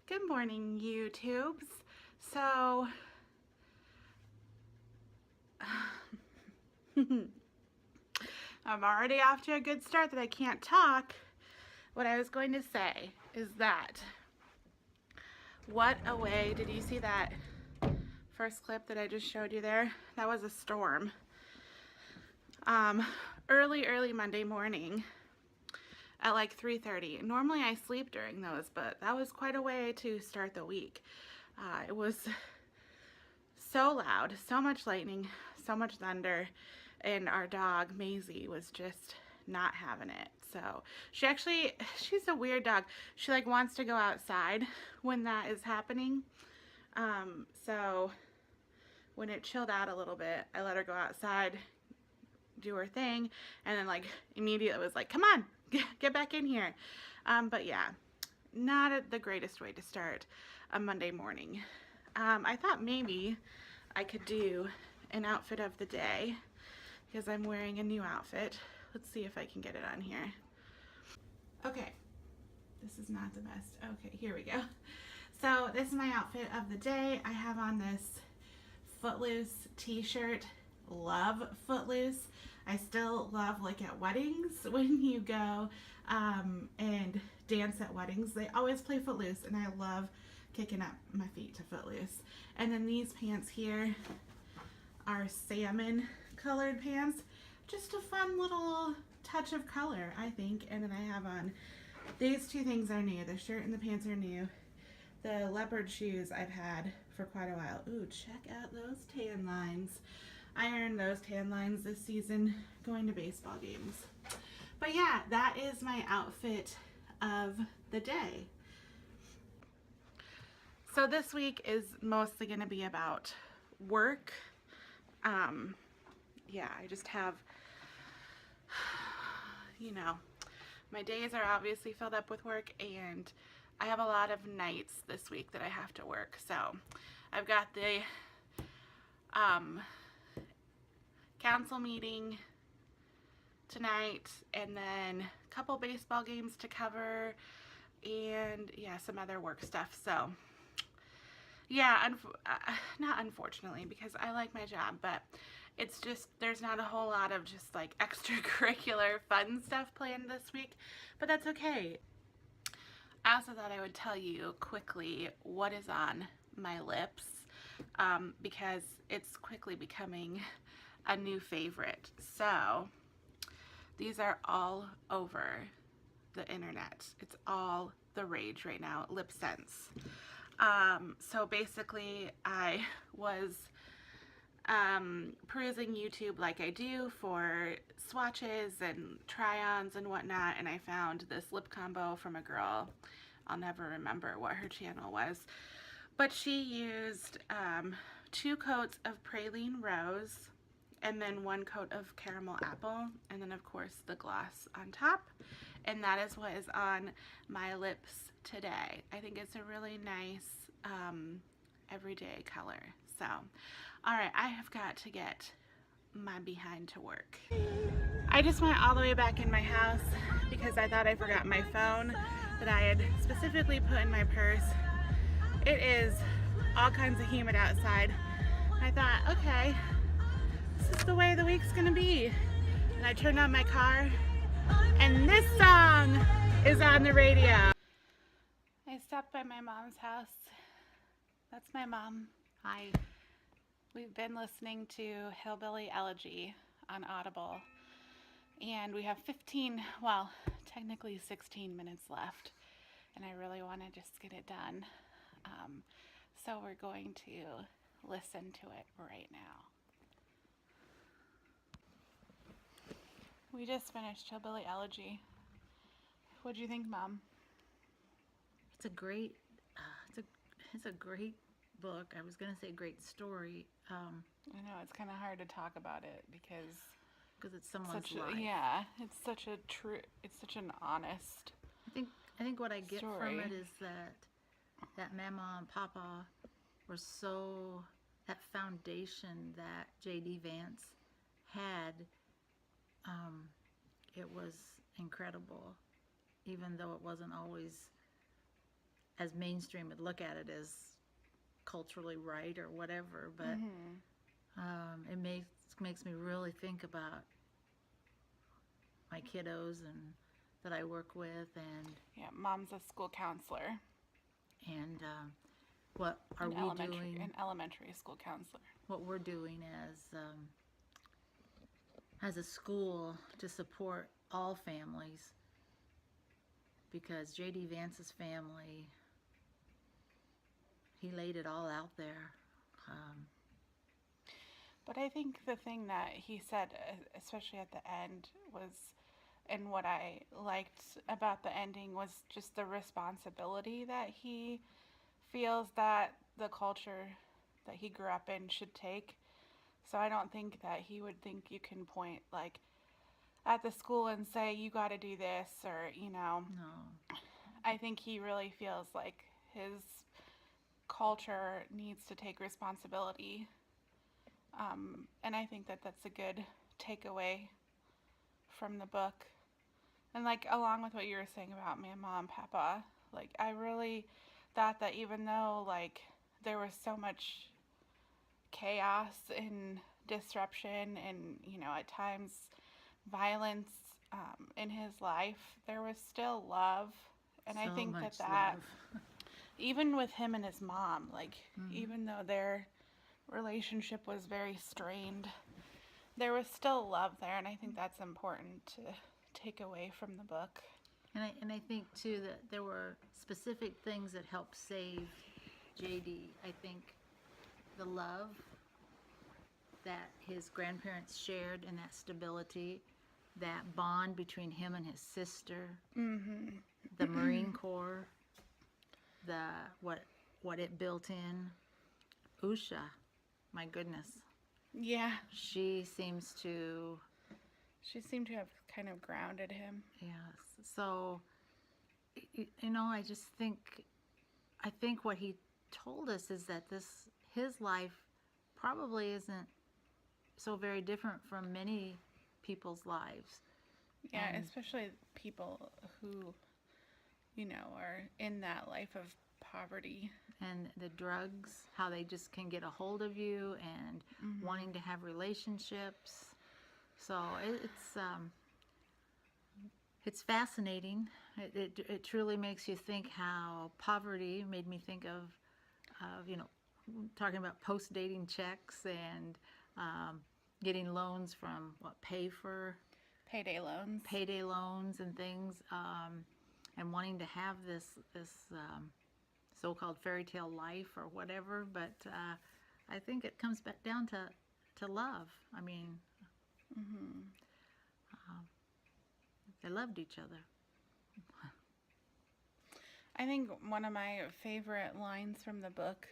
Good morning, YouTubes. So, I'm already off to a good start that I can't talk. What I was going to say is that, what a way, did you see that first clip that I just showed you there? That was a storm. Early Monday morning at like 3:30. Normally I sleep during those, but that was quite a way to start the week. It was so loud, so much lightning, so much thunder, and our dog Maisie was just not having it. So she's a weird dog. She like wants to go outside when that is happening. So when it chilled out a little bit, I let her go outside, do her thing, and then like immediately was like, come on, get back in here. But yeah, not the greatest way to start a Monday morning. I thought maybe I could do an outfit of the day because I'm wearing a new outfit. Let's see if I can get it on here. Okay, this is not the best. Okay, here we go. So this is my outfit of the day. I have on this Footloose t-shirt. Love Footloose. I still love, like at weddings, when you go and dance at weddings, they always play Footloose, and I love kicking up my feet to Footloose. And then these pants here are salmon colored pants. Just a fun little touch of color, I think. And then I have on, these two things are new. The shirt and the pants are new. The leopard shoes I've had for quite a while. Ooh, check out those tan lines. I earned those tan lines this season going to baseball games. But yeah, that is my outfit of the day. So this week is mostly going to be about work. Yeah, I just have, you know, my days are obviously filled up with work, and I have a lot of nights this week that I have to work. So I've got the council meeting tonight, and then a couple baseball games to cover, and yeah, some other work stuff. So yeah, not unfortunately, because I like my job, but it's just, there's not a whole lot of just like extracurricular fun stuff planned this week, but that's okay. I also thought I would tell you quickly what is on my lips, because it's quickly becoming a new favorite. So these are all over the internet. It's all the rage right now, lip scents. So basically I was perusing YouTube like I do for swatches and try-ons and whatnot, and I found this lip combo from a girl. I'll never remember what her channel was, but she used 2 coats of praline rose, and then 1 coat of caramel apple, and then of course the gloss on top. And that is what is on my lips today. I think it's a really nice everyday color. So, alright, I have got to get my behind to work. I just went all the way back in my house because I thought I forgot my phone that I had specifically put in my purse. It is all kinds of humid outside. I thought, okay, this is the way the week's gonna be. And I turned on my car, and this song is on the radio. I stopped by my mom's house. That's my mom. Hi. We've been listening to Hillbilly Elegy on Audible, and we have 15, well, technically 16 minutes left, and I really want to just get it done. So we're going to listen to it right now. We just finished Hillbilly Elegy. What'd you think, Mom? It's a great, it's a great book. I was gonna say great story. I know it's kind of hard to talk about it because it's someone's life. Yeah, it's such an honest. I think what I get story from it is that Mama and Papa were so, that foundation that J.D. Vance had, it was incredible, even though it wasn't always as mainstream would look at it as culturally right or whatever, but it makes me really think about my kiddos and that I work with, and Yeah, Mom's a school counselor. and what are we doing? An elementary school counselor. What we're doing as a school to support all families, because J.D. Vance's family, he laid it all out there. But I think the thing that he said, especially at the end, was, and what I liked about the ending was just the responsibility that he feels that the culture that he grew up in should take. So I don't think that he would think you can point like at the school and say you got to do this, or No. I think he really feels like his culture needs to take responsibility. And I think that that's a good takeaway from the book. And like along with what you were saying about Mama and Papa, like I really thought that even though like there was so much chaos and disruption and at times violence in his life, there was still love. And I think much that love. even with him and his mom, like even though their relationship was very strained, there was still love there, and I think that's important to take away from the book. And I think too that there were specific things that helped save JD. I think the love that his grandparents shared and that stability, that bond between him and his sister, the Marine Corps, what it built in. Usha, my goodness. Yeah. She seemed to have kind of grounded him. Yes. So, I just think, what he told us is that his life probably isn't so very different from many people's lives. Yeah, especially people who, are in that life of poverty. And the drugs, how they just can get a hold of you, and wanting to have relationships. So it's fascinating. It truly makes you think how poverty made me think of talking about post-dating checks and getting loans from Payday loans and things, and wanting to have this so-called fairy tale life or whatever. But I think it comes back down to love. I mean, they loved each other. I think one of my favorite lines from the book,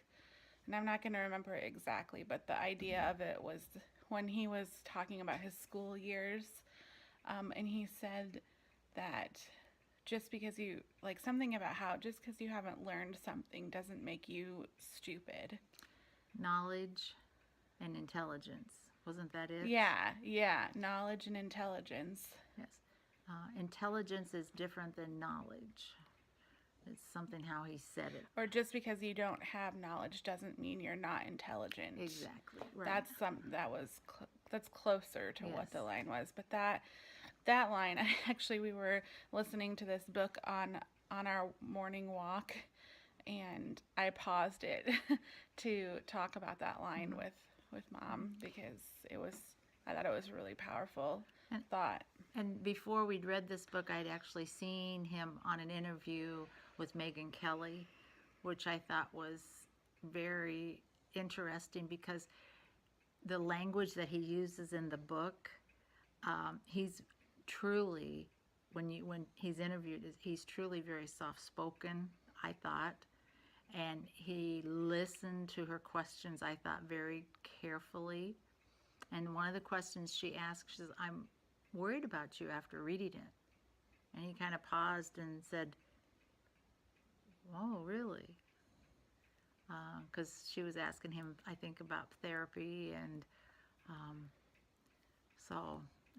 and I'm not going to remember it exactly, but the idea of it was when he was talking about his school years, and he said that just because you, like something about how just because you haven't learned something doesn't make you stupid. Knowledge and intelligence. Wasn't that it? Yeah. Knowledge and intelligence. Yes. Intelligence is different than knowledge. It's something how he said it. Or just because you don't have knowledge doesn't mean you're not intelligent. Exactly. Right. That's closer to what the line was. But that line, actually, we were listening to this book on our morning walk, and I paused it to talk about that line with Mom, because I thought it was a really powerful thought. And before we'd read this book, I'd actually seen him on an interview with Megyn Kelly, which I thought was very interesting, because the language that he uses in the book, he's truly, when he's interviewed, he's truly very soft-spoken, I thought. And he listened to her questions, I thought, very carefully. And one of the questions she asked, she says, "I'm worried about you after reading it." And he kind of paused and said, "Oh, really?" Because she was asking him, I think, about therapy, and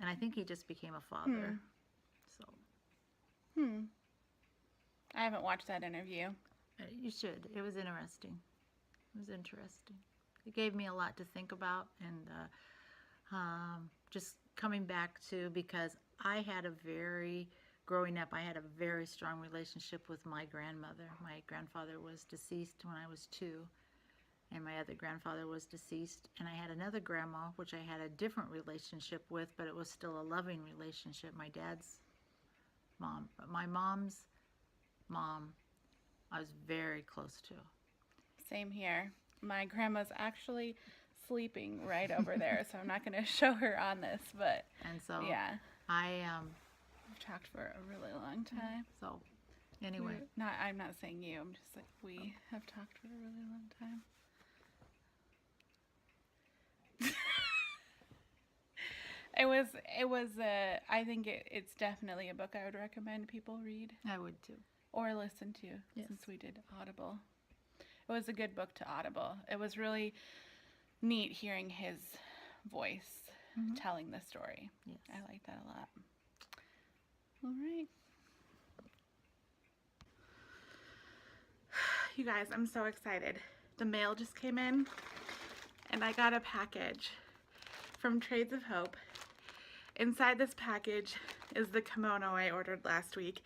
and I think he just became a father. So. I haven't watched that interview. You should. It was interesting. It was interesting. It gave me a lot to think about, and just coming back to, because growing up, I had a very strong relationship with my grandmother. My grandfather was deceased when I was 2, and my other grandfather was deceased. And I had another grandma, which I had a different relationship with, but it was still a loving relationship. My dad's mom. But my mom's mom, I was very close to. Same here. My grandma's actually sleeping right over there, so I'm not going to show her on this, but And so yeah, We've talked for a really long time. So anyway, I'm not saying you. I'm just like, we have talked for a really long time. I think it's definitely a book I would recommend people read I would too. or listen to, Yes. since we did Audible. It was a good book to Audible. It was really neat hearing his voice telling the story. Yes. I like that a lot. All right. You guys, I'm so excited. The mail just came in, and I got a package from Trades of Hope. Inside this package is the kimono I ordered last week,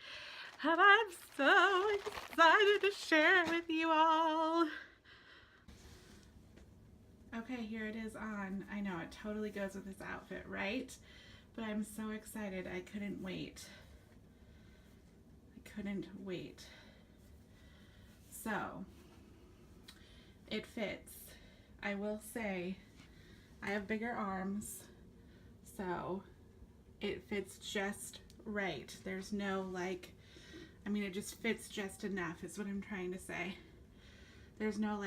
and I'm so excited to share it with you all. Okay, here it is on. I know it totally goes with this outfit, right? But I'm so excited. I couldn't wait. So, it fits. I will say, I have bigger arms, so it fits just right. There's no it just fits just enough is what I'm trying to say. There's no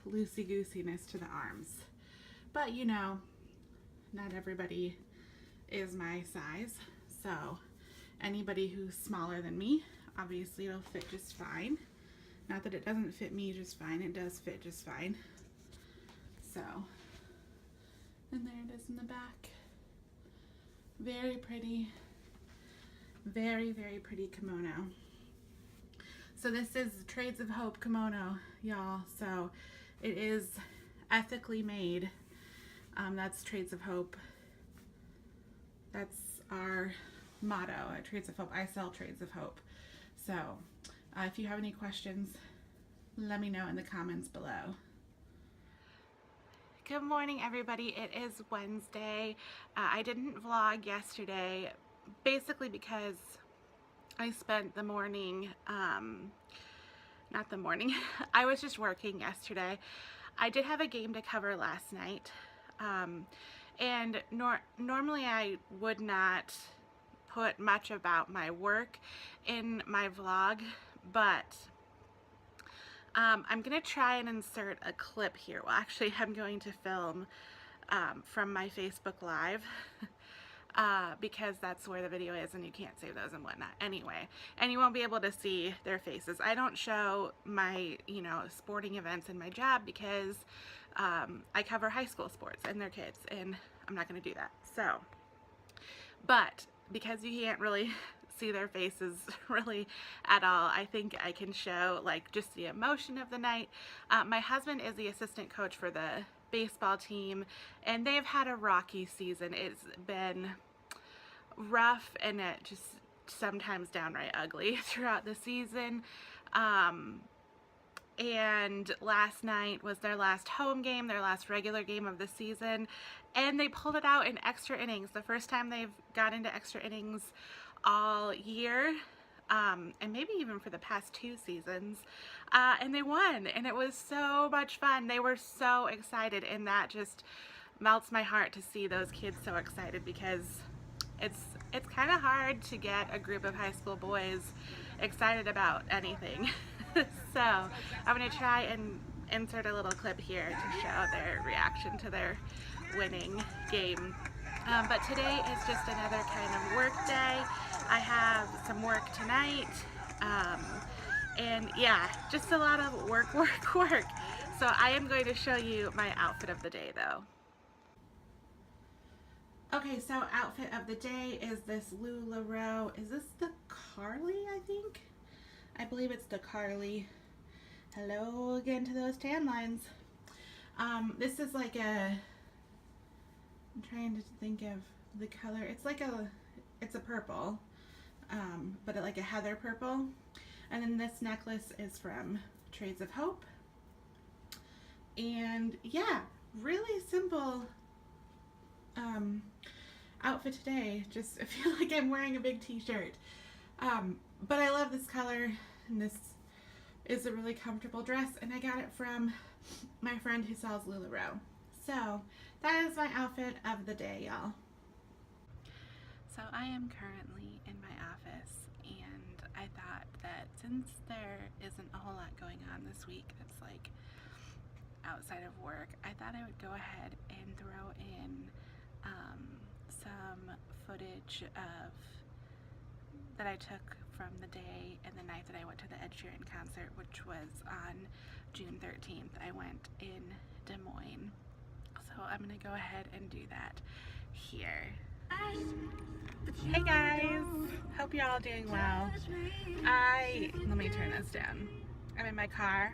loosey-goosiness to the arms. But not everybody is my size, so anybody who's smaller than me, obviously it'll fit just fine. Not that it doesn't fit me just fine, it does fit just fine. So, and there it is in the back. Very pretty. Very, very pretty kimono. So this is Trades of Hope kimono, y'all. So it is ethically made. That's Trades of Hope. That's our motto at Trades of Hope. I sell Trades of Hope. So if you have any questions, let me know in the comments below. Good morning, everybody. It is Wednesday. I didn't vlog yesterday, basically because I spent the morning, not the morning, I was just working yesterday. I did have a game to cover last night, and normally I would not put much about my work in my vlog, but I'm going to try and insert a clip here. Well, actually, I'm going to film from my Facebook Live because that's where the video is and you can't save those and whatnot anyway. And you won't be able to see their faces. I don't show my, sporting events in my job because I cover high school sports and their kids, and I'm not going to do that. So, but because you can't really see their faces really at all, I think I can show just the emotion of the night. My husband is the assistant coach for the baseball team, and they've had a rocky season. It's been rough and it just sometimes downright ugly throughout the season. And last night was their last home game, their last regular game of the season, and they pulled it out in extra innings. The first time they've got into extra innings all year, and maybe even for the past 2 seasons, and they won, and it was so much fun. They were so excited, and that just melts my heart to see those kids so excited, because it's kind of hard to get a group of high school boys excited about anything. So I'm going to try and insert a little clip here to show their reaction to their winning game. But today is just another kind of work day. I have some work tonight, and yeah, just a lot of work. So I am going to show you my outfit of the day though. Okay, so outfit of the day is this LuLaRoe. Is this the Carly, I think? I believe it's the Carly Hello again to those tan lines. This is like I'm trying to think of the color. It's a purple, but like a heather purple. And then this necklace is from Trades of Hope. And yeah, really simple outfit today. Just I feel like I'm wearing a big t-shirt. But I love this color, and this is a really comfortable dress, and I got it from my friend who sells LuLaRoe. So that is my outfit of the day, y'all. So I am currently in my office, and I thought that since there isn't a whole lot going on this week that's like outside of work, I thought I would go ahead and throw in some footage that I took from the day and the night that I went to the Ed Sheeran concert, which was on June 13th. I went in Des Moines. So I'm going to go ahead and do that here. Hey guys! Hope you're all doing well. Let me turn this down. I'm in my car.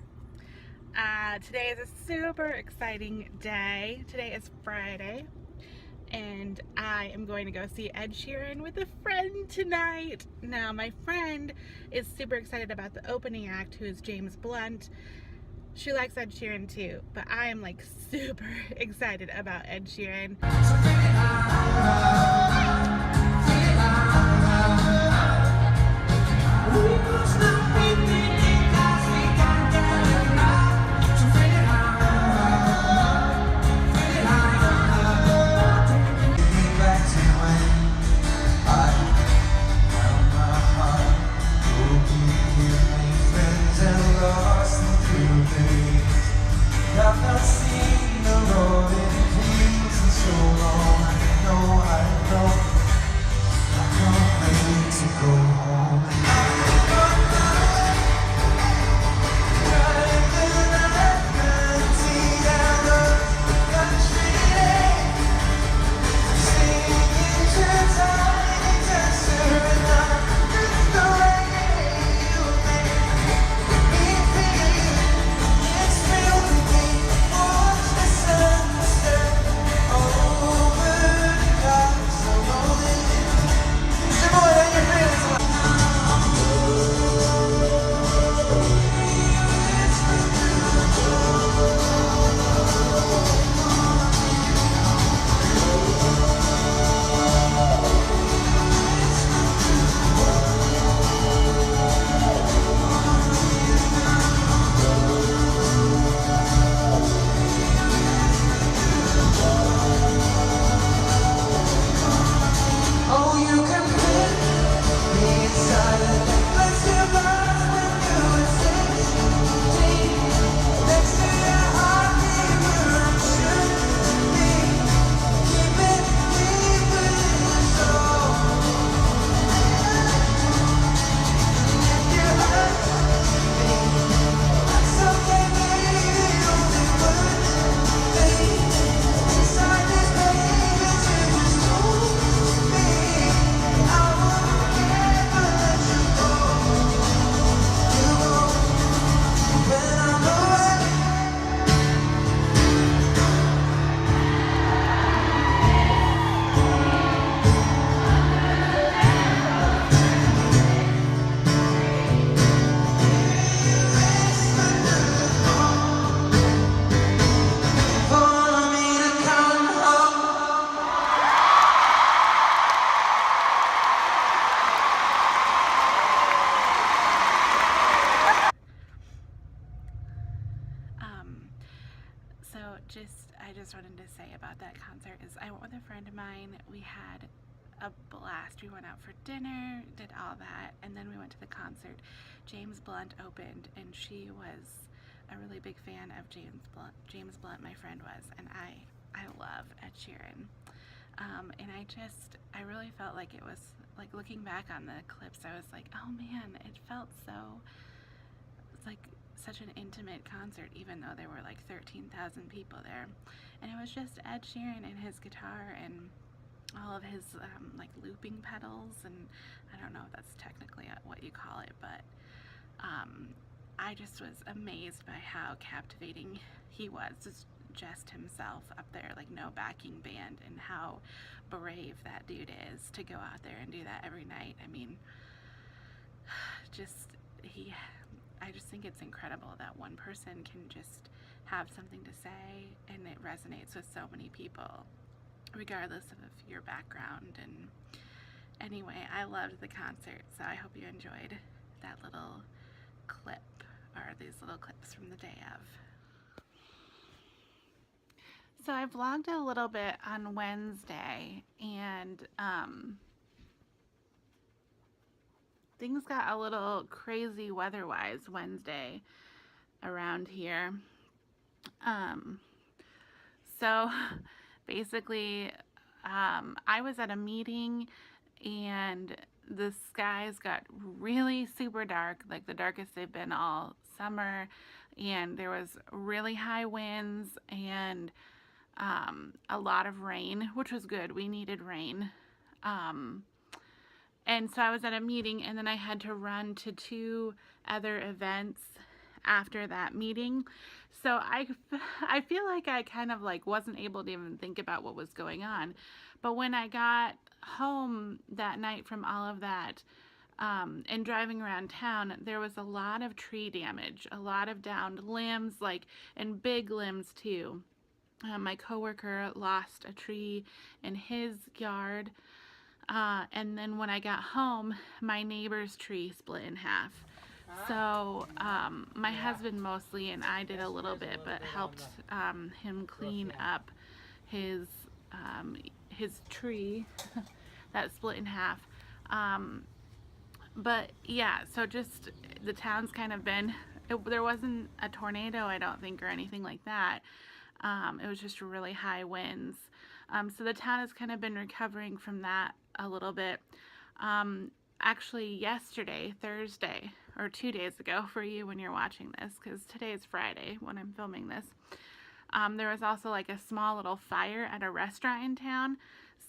Today is a super exciting day. Today is Friday, and I am going to go see Ed Sheeran with a friend tonight. Now, my friend is super excited about the opening act, who is James Blunt. She likes Ed Sheeran too, but I am like super excited about Ed Sheeran. I've not seen the road in fields in so long. I know I can't wait to go home. Driving at 19 down the country lane, singing to Tiny Dancer, and I miss the way you make me feel. It's real to me. Watch the sunset over the clouds so rolling in. Say, boy, how you feeling? Oh, you can put me inside. Let's do life when you were 16. Next to your heartbeat where I should be. Keeping me with your soul. If you hurt me, that's okay, baby. Only one thing inside this baby is you just hold me. I won't ever let you go. You go when I'm away. For me to come home. So I just wanted to say about that concert is I went with a friend of mine. We had a blast. We went out for dinner, did all that, and then we went to the concert. James Blunt opened, and she was a really big fan of James Blunt, my friend was, and I love Ed Sheeran. And I really felt like it was, like looking back on the clips, I was like, oh man, it felt so, it's like such an intimate concert, even though there were like 13,000 people there. And it was just Ed Sheeran and his guitar and all of his like looping pedals, and I don't know if that's technically what you call it, but I just was amazed by how captivating he was. Just himself up there, like no backing band, and how brave that dude is to go out there and do that every night. I mean, I just think it's incredible that one person can just have something to say and it resonates with so many people, regardless of your background. And anyway, I loved the concert, so I hope you enjoyed that little clip, or these little clips from the day of. So I vlogged a little bit on Wednesday, and things got a little crazy weather-wise Wednesday around here. So basically, I was at a meeting and the skies got really super dark, like the darkest they've been all summer, and there was really high winds and a lot of rain, which was good. We needed rain. And so I was at a meeting, and then I had to run to 2 other events after that meeting. So I feel like I kind of like wasn't able to even think about what was going on. But when I got home that night from all of that, and driving around town, there was a lot of tree damage, a lot of downed limbs, like, and big limbs too. My coworker lost a tree in his yard. And then when I got home, my neighbor's tree split in half. So my husband mostly, and I did a little bit, but helped him clean up his tree that split in half. But yeah, so just the town's kind of been, there wasn't a tornado, I don't think, or anything like that. It was just really high winds. So the town has kind of been recovering from that a little bit. Actually, yesterday, Thursday, or 2 days ago for you when you're watching this, because today is Friday when I'm filming this, there was also like a small little fire at a restaurant in town.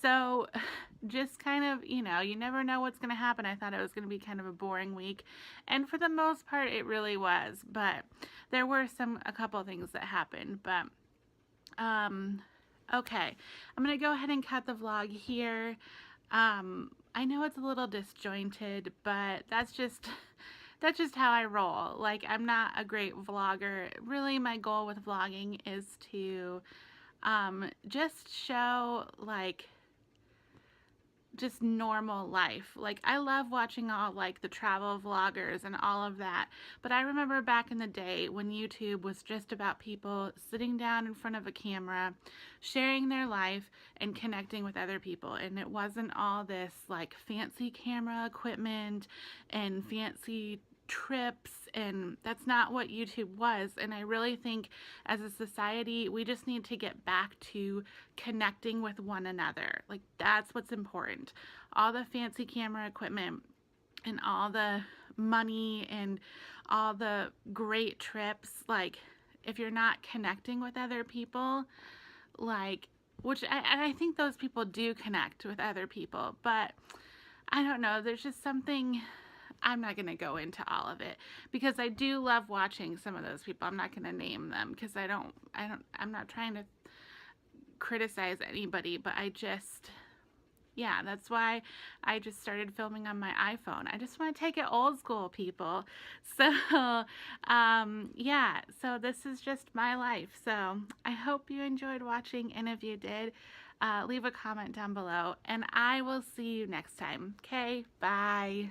So just kind of, you know, you never know what's going to happen. I thought it was going to be kind of a boring week, and for the most part it really was, but there were a couple things that happened. But okay, I'm going to go ahead and cut the vlog here. I know it's a little disjointed, but that's just how I roll. Like, I'm not a great vlogger. Really, my goal with vlogging is to just show, like, just normal life. Like, I love watching all, like, the travel vloggers and all of that, but I remember back in the day when YouTube was just about people sitting down in front of a camera, sharing their life and connecting with other people, and it wasn't all this like fancy camera equipment and fancy trips, and that's not what YouTube was. And I really think as a society we just need to get back to connecting with one another. Like, that's what's important. All the fancy camera equipment and all the money and all the great trips, like, if you're not connecting with other people, like, which I think those people do connect with other people, but I don't know, there's just something. I'm not going to go into all of it because I do love watching some of those people. I'm not going to name them because I'm not trying to criticize anybody, but yeah, that's why I just started filming on my iPhone. I just want to take it old school, people. So, yeah, so this is just my life. So I hope you enjoyed watching, and if you did, leave a comment down below, and I will see you next time. Okay, bye.